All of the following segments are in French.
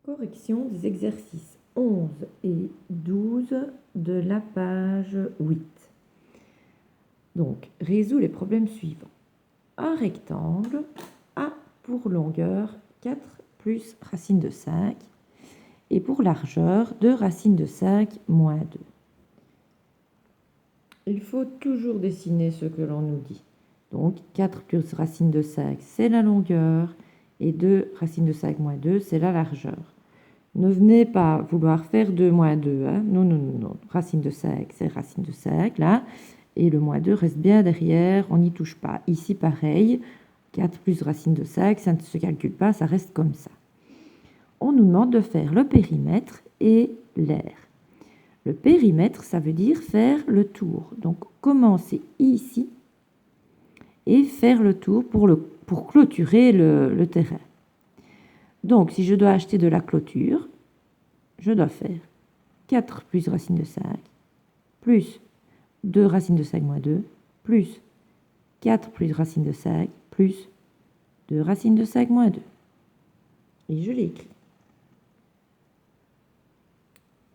Correction des exercices 11 et 12 de la page 8. Donc, résous les problèmes suivants. Un rectangle a pour longueur 4 plus racine de 5 et pour largeur 2 racine de 5 moins 2. Il faut toujours dessiner ce que l'on nous dit. Donc, 4 plus racine de 5, c'est la longueur, et 2 racine de 5 moins 2, c'est la largeur. Ne venez pas vouloir faire 2 moins 2. Hein. Non, non, non, non. Racine de 5, c'est racine de 5, là. Et le moins 2 reste bien derrière, on n'y touche pas. Ici, pareil, 4 plus racine de 5, ça ne se calcule pas, ça reste comme ça. On nous demande de faire le périmètre et l'aire. Le périmètre, ça veut dire faire le tour. Donc, commencer ici et faire le tour pour clôturer le terrain. Donc, si je dois acheter de la clôture, je dois faire 4 plus racine de 5, plus 2 racine de 5 moins 2, plus 4 plus racine de 5, plus 2 racine de 5 moins 2. Et je l'écris.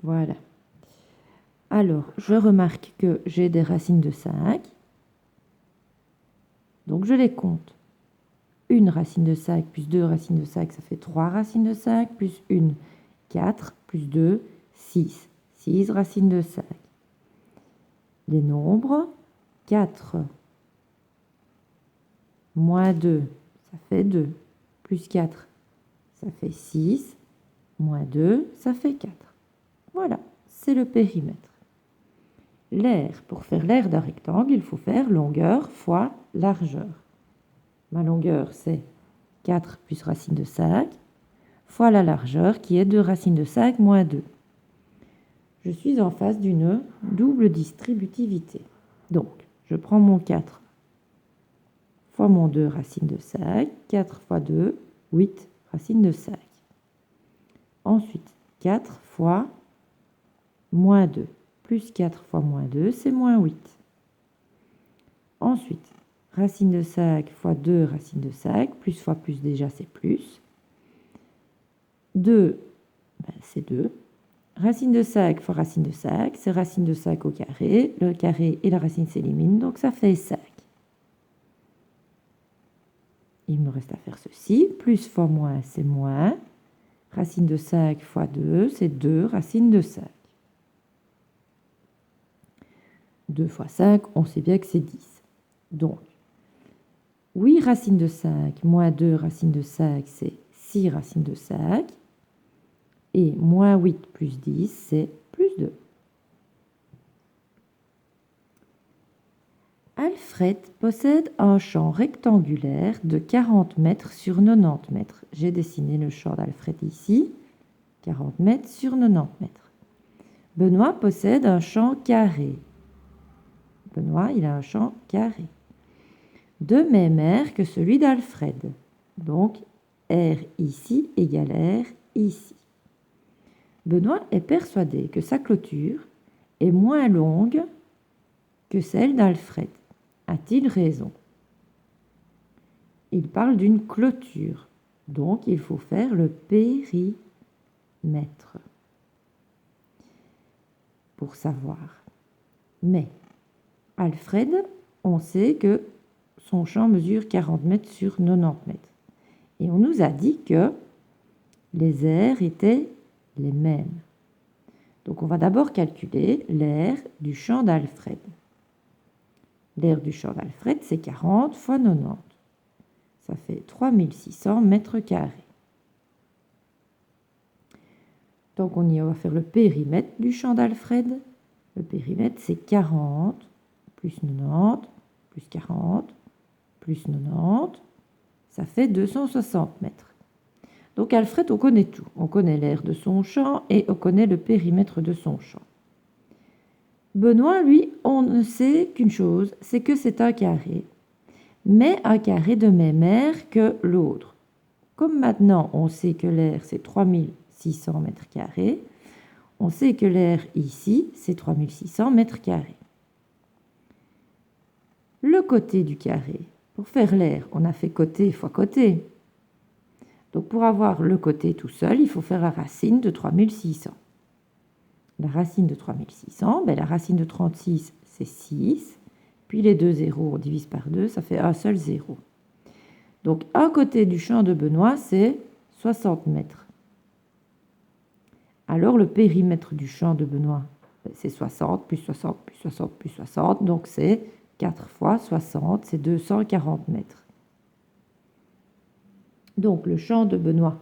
Voilà. Alors, je remarque que j'ai des racines de 5. Donc, je les compte. Une racine de 5 plus 2 racines de 5, ça fait 3 racines de 5, plus 1, 4, plus 2, 6. 6 racines de 5. Les nombres, 4 moins 2, ça fait 2, plus 4, ça fait 6, moins 2, ça fait 4. Voilà, c'est le périmètre. L'aire, pour faire l'aire d'un rectangle, il faut faire longueur fois largeur. Ma longueur, c'est 4 plus racine de 5, fois la largeur, qui est 2 racines de 5 moins 2. Je suis en face d'une double distributivité. Donc, je prends mon 4 fois mon 2 racine de 5, 4 fois 2, 8 racine de 5. Ensuite, 4 fois moins 2, plus 4 fois moins 2, c'est moins 8. Ensuite, racine de 5 fois 2 racine de 5, plus fois plus déjà c'est plus. 2, c'est 2. Racine de 5 fois racine de 5, c'est racine de 5 au carré. Le carré et la racine s'éliminent, donc ça fait 5. Il me reste à faire ceci. Plus fois moins, c'est moins. Racine de 5 fois 2, c'est 2 racine de 5. 2 fois 5, on sait bien que c'est 10. Donc, 8 racine de 5 moins 2 racine de 5, c'est 6 racine de 5. Et moins 8 plus 10, c'est plus 2. Alfred possède un champ rectangulaire de 40 mètres sur 90 mètres. J'ai dessiné le champ d'Alfred ici, 40 mètres sur 90 mètres. Benoît possède un champ carré. Benoît, il a un champ carré. De même aire que celui d'Alfred. Donc, R ici égale R ici. Benoît est persuadé que sa clôture est moins longue que celle d'Alfred. A-t-il raison? Il parle d'une clôture, donc il faut faire le périmètre pour savoir. Mais Alfred, on sait que son champ mesure 40 mètres sur 90 mètres. Et on nous a dit que les aires étaient les mêmes. Donc on va d'abord calculer l'aire du champ d'Alfred. L'aire du champ d'Alfred, c'est 40 fois 90. Ça fait 3600 mètres carrés. Donc on y va faire le périmètre du champ d'Alfred. Le périmètre, c'est 40 plus 90 plus 40 plus 90. Ça fait 260 mètres. Donc Alfred, on connaît tout. On connaît l'aire de son champ et on connaît le périmètre de son champ. Benoît, lui, on ne sait qu'une chose, c'est que c'est un carré, mais un carré de même aire que l'autre. Comme maintenant, on sait que l'aire, c'est 3600 mètres carrés, on sait que l'aire ici, c'est 3600 mètres carrés. Le côté du carré, pour faire l'aire, on a fait côté fois côté. Donc pour avoir le côté tout seul, il faut faire la racine de 3600. La racine de 3600, la racine de 36, c'est 6. Puis les deux zéros, on divise par 2, ça fait un seul zéro. Donc un côté du champ de Benoît, c'est 60 mètres. Alors le périmètre du champ de Benoît, c'est 60, plus 60, plus 60, plus 60. Donc c'est 4 fois 60, c'est 240 mètres. Donc le champ de Benoît,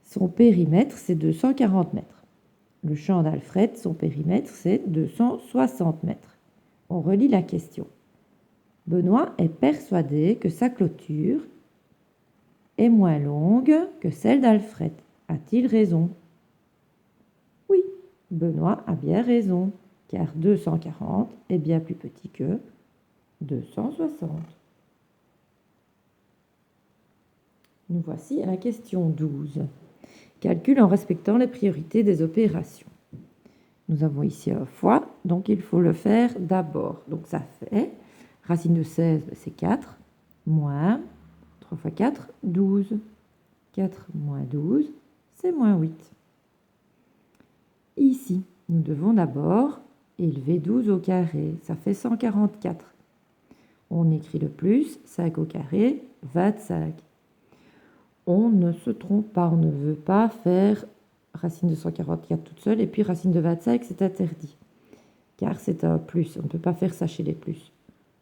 son périmètre, c'est 240 mètres. Le champ d'Alfred, son périmètre, c'est 260 mètres. On relit la question. Benoît est persuadé que sa clôture est moins longue que celle d'Alfred. A-t-il raison? Oui, Benoît a bien raison, car 240 est bien plus petit que 260. Nous voici à la question 12. Calcul en respectant les priorités des opérations. Nous avons ici un fois, donc il faut le faire d'abord. Donc ça fait, racine de 16, c'est 4, moins 3 fois 4, 12. 4 moins 12, c'est moins 8. Ici, nous devons d'abord élever 12 au carré, ça fait 144. On écrit le plus, 5 au carré, 25. On ne se trompe pas, on ne veut pas faire racine de 144 toute seule et puis racine de 25, c'est interdit, car c'est un plus, on ne peut pas faire ça chez les plus.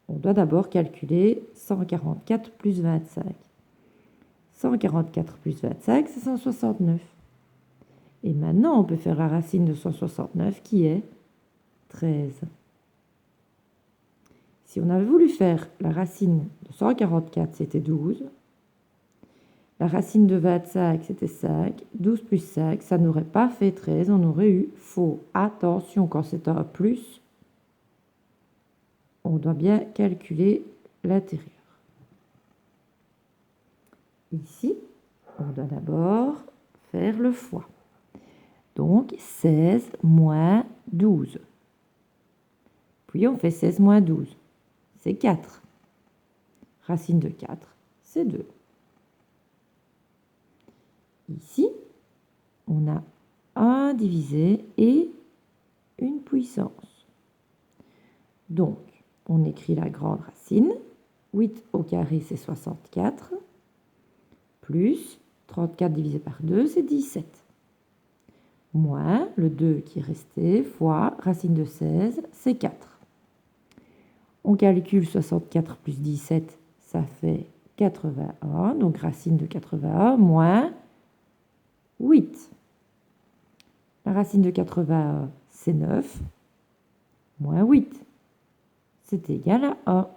On doit d'abord calculer 144 plus 25. 144 plus 25, c'est 169. Et maintenant, on peut faire la racine de 169 qui est 13. Si on avait voulu faire la racine de 144, c'était 12. La racine de 25, c'était 5. 12 plus 5, ça n'aurait pas fait 13, on aurait eu faux. Attention, quand c'est un plus, on doit bien calculer l'intérieur. Ici, on doit d'abord faire le fois. Donc 16 moins 12. Puis on fait 16 moins 12. C'est 4. Racine de 4, c'est 2. Ici, on a 1 divisé et une puissance. Donc, on écrit la grande racine. 8 au carré, c'est 64. Plus 34 divisé par 2, c'est 17. Moins le 2 qui est resté, fois racine de 16, c'est 4. On calcule 64 plus 17, ça fait 81. Donc racine de 81 moins 8. La racine de 81, c'est 9. Moins 8. C'est égal à 1.